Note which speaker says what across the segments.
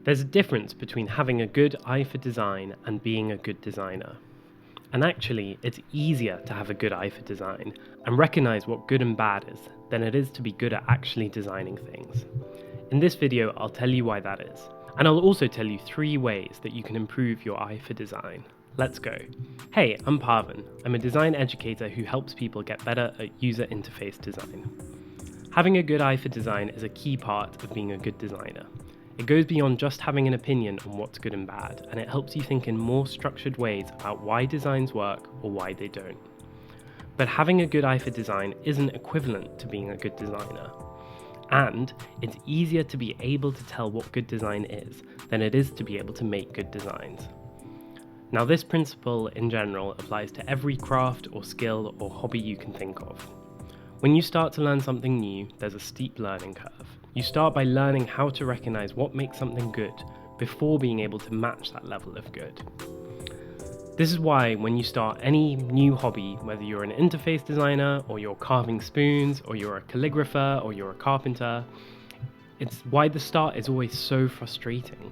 Speaker 1: There's a difference between having a good eye for design and being a good designer. And actually, it's easier to have a good eye for design and recognize what good and bad is than it is to be good at actually designing things. In this video, I'll tell you why that is. And I'll also tell you 3 ways that you can improve your eye for design. Let's go. Hey, I'm Parvin. I'm a design educator who helps people get better at user interface design. Having a good eye for design is a key part of being a good designer. It goes beyond just having an opinion on what's good and bad, and it helps you think in more structured ways about why designs work or why they don't. But having a good eye for design isn't equivalent to being a good designer. And it's easier to be able to tell what good design is than it is to be able to make good designs. Now, this principle in general applies to every craft or skill or hobby you can think of. When you start to learn something new, there's a steep learning curve. You start by learning how to recognize what makes something good before being able to match that level of good. This is why when you start any new hobby, whether you're an interface designer or you're carving spoons or you're a calligrapher or you're a carpenter, it's why the start is always so frustrating.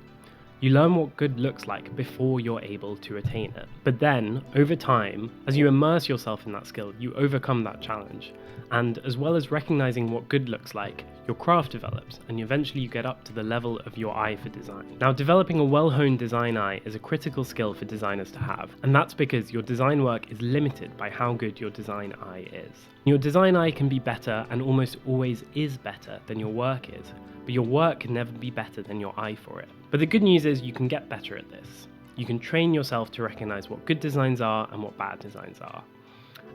Speaker 1: You learn what good looks like before you're able to attain it. But then, over time, as you immerse yourself in that skill, you overcome that challenge. And as well as recognizing what good looks like, your craft develops, and eventually you get up to the level of your eye for design. Now, developing a well-honed design eye is a critical skill for designers to have, and that's because your design work is limited by how good your design eye is. Your design eye can be better, and almost always is better than your work is, but your work can never be better than your eye for it. But the good news is you can get better at this. You can train yourself to recognize what good designs are and what bad designs are.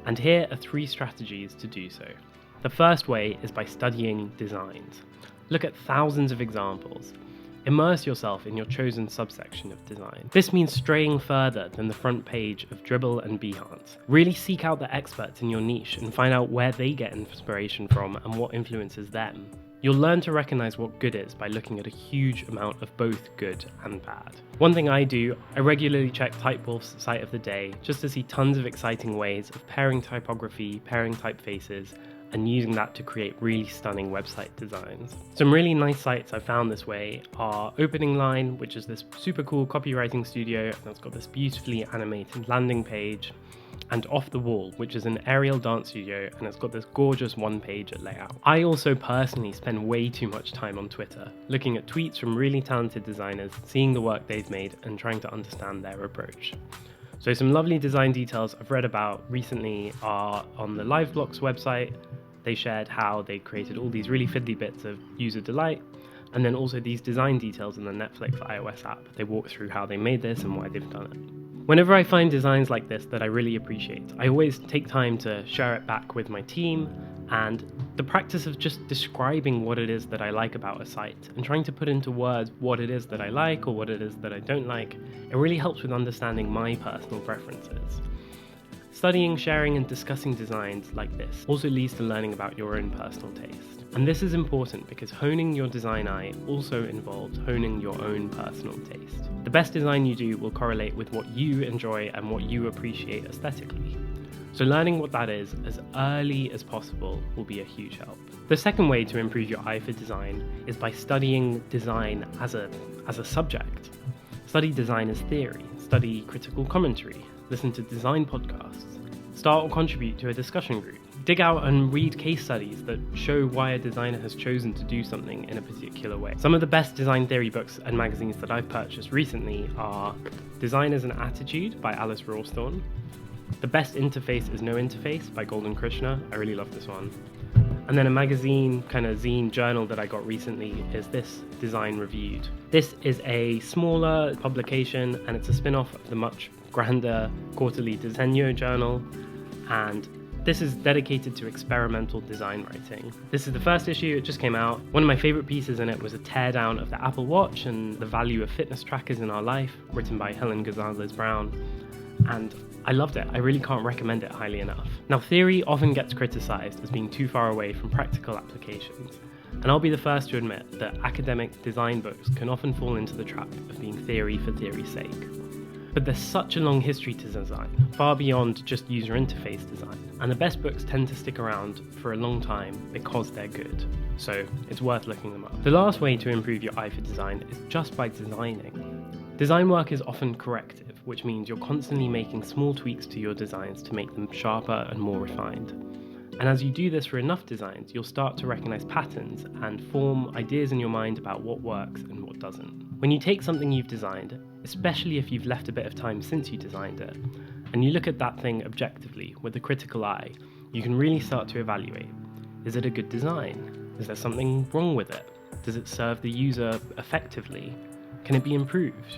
Speaker 1: And here are 3 strategies to do so. The first way is by studying designs. Look at thousands of examples. Immerse yourself in your chosen subsection of design. This means straying further than the front page of Dribbble and Behance. Really seek out the experts in your niche and find out where they get inspiration from and what influences them. You'll learn to recognize what good is by looking at a huge amount of both good and bad. One thing I do, I regularly check Typewolf's site of the day just to see tons of exciting ways of pairing typography, pairing typefaces, and using that to create really stunning website designs. Some really nice sites I found this way are Opening Line, which is this super cool copywriting studio, and it's got this beautifully animated landing page, and Off the Wall, which is an aerial dance studio, and it's got this gorgeous one-page layout. I also personally spend way too much time on Twitter, looking at tweets from really talented designers, seeing the work they've made, and trying to understand their approach. So some lovely design details I've read about recently are on the Liveblocks website. They shared how they created all these really fiddly bits of user delight, and then also these design details in the Netflix iOS app. They walk through how they made this and why they've done it. Whenever I find designs like this that I really appreciate, I always take time to share it back with my team, and the practice of just describing what it is that I like about a site and trying to put into words what it is that I like or what it is that I don't like, it really helps with understanding my personal preferences. Studying, sharing, and discussing designs like this also leads to learning about your own personal taste. And this is important because honing your design eye also involves honing your own personal taste. The best design you do will correlate with what you enjoy and what you appreciate aesthetically. So learning what that is as early as possible will be a huge help. The second way to improve your eye for design is by studying design as a subject. Study design as theory, study critical commentary, listen to design podcasts, start or contribute to a discussion group. Dig out and read case studies that show why a designer has chosen to do something in a particular way. Some of the best design theory books and magazines that I've purchased recently are Design as an Attitude by Alice Rawsthorn, The Best Interface is No Interface by Golden Krishna. I really love this one. And then a magazine, kind of zine journal that I got recently is this, Design Reviewed. This is a smaller publication and it's a spin-off of the much grander quarterly Disegno journal, and this is dedicated to experimental design writing. This is the first issue, it just came out. One of my favorite pieces in it was a teardown of the Apple Watch and the value of fitness trackers in our life, written by Helen Gonzalez Brown. And I loved it. I really can't recommend it highly enough. Now, theory often gets criticized as being too far away from practical applications. And I'll be the first to admit that academic design books can often fall into the trap of being theory for theory's sake. But there's such a long history to design, far beyond just user interface design, and the best books tend to stick around for a long time because they're good. so it's worth looking them up. The last way to improve your eye for design is just by designing. Design work is often corrective, which means you're constantly making small tweaks to your designs to make them sharper and more refined. And as you do this for enough designs, you'll start to recognize patterns and form ideas in your mind about what works and what doesn't. When you take something you've designed, especially if you've left a bit of time since you designed it, and you look at that thing objectively with a critical eye, you can really start to evaluate. Is it a good design? Is there something wrong with it? Does it serve the user effectively? Can it be improved?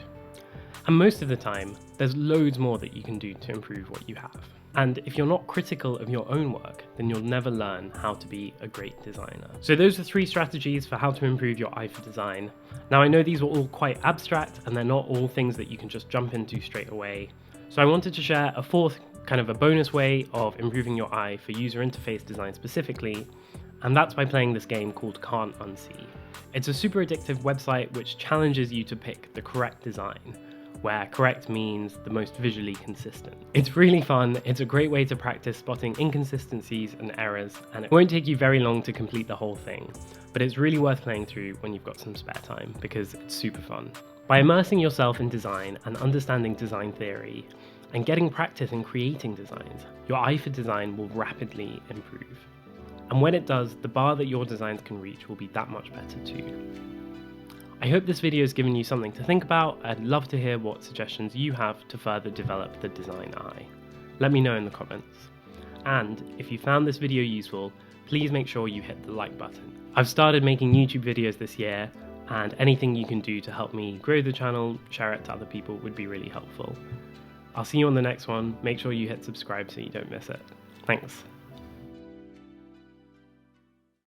Speaker 1: And most of the time, there's loads more that you can do to improve what you have. And if you're not critical of your own work, then you'll never learn how to be a great designer. So those are 3 strategies for how to improve your eye for design. Now I know these were all quite abstract and they're not all things that you can just jump into straight away. So I wanted to share a 4th kind of a bonus way of improving your eye for user interface design specifically, and that's by playing this game called Can't Unsee. It's a super addictive website which challenges you to pick the correct design, where correct means the most visually consistent. It's really fun, it's a great way to practice spotting inconsistencies and errors, and it won't take you very long to complete the whole thing, but it's really worth playing through when you've got some spare time, because it's super fun. By immersing yourself in design and understanding design theory, and getting practice in creating designs, your eye for design will rapidly improve. And when it does, the bar that your designs can reach will be that much better too. I hope this video has given you something to think about. I'd love to hear what suggestions you have to further develop the design eye. Let me know in the comments. And if you found this video useful, please make sure you hit the like button. I've started making YouTube videos this year, and anything you can do to help me grow the channel, share it to other people would be really helpful. I'll see you on the next one. Make sure you hit subscribe so you don't miss it. Thanks.